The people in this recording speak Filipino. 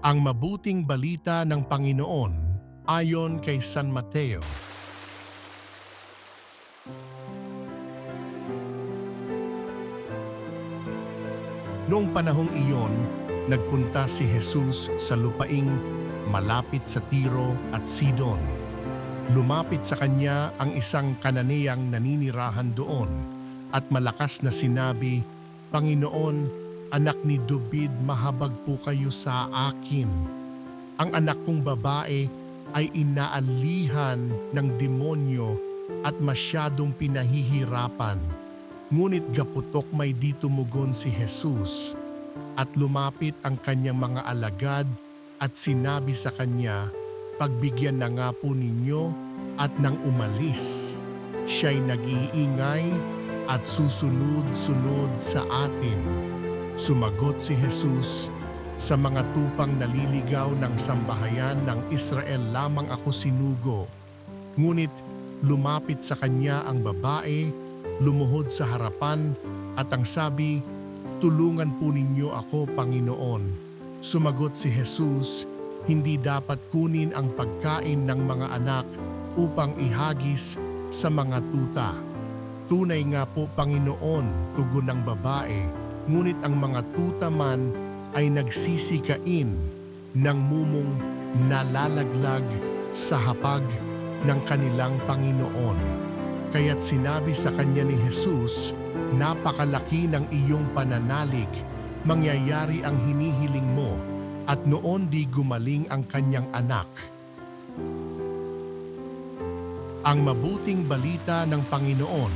Ang mabuting balita ng Panginoon ayon kay San Mateo. Noong panahong iyon, nagpunta si Jesus sa lupaing malapit sa Tiro at Sidon. Lumapit sa kanya ang isang Kananeyang naninirahan doon at malakas na sinabi, "Panginoon, anak ni David, mahabag po kayo sa akin. Ang anak kong babae ay inaalihan ng demonyo at masyadong pinahihirapan." Ngunit gaputok may di tumugon si Jesus at lumapit ang kanyang mga alagad at sinabi sa kanya, "Pagbigyan na nga po ninyo," at nang umalis, siya'y nag-iingay at susunod-sunod sa atin. Sumagot si Jesus, "Sa mga tupang naliligaw ng sambahayan ng Israel lamang ako sinugo." Ngunit lumapit sa kanya ang babae, lumuhod sa harapan at ang sabi, "Tulungan po ninyo ako, Panginoon." Sumagot si Jesus, "Hindi dapat kunin ang pagkain ng mga anak upang ihagis sa mga tuta." "Tunay nga po, Panginoon," tugon ng babae, "ngunit ang mga tuta man ay nagsisikain ng mumong nalalaglag sa hapag ng kanilang Panginoon." Kaya't sinabi sa kanya ni Jesus, "Napakalaki ng iyong pananalig, mangyayari ang hinihiling mo." At noon di gumaling ang kanyang anak. Ang mabuting balita ng Panginoon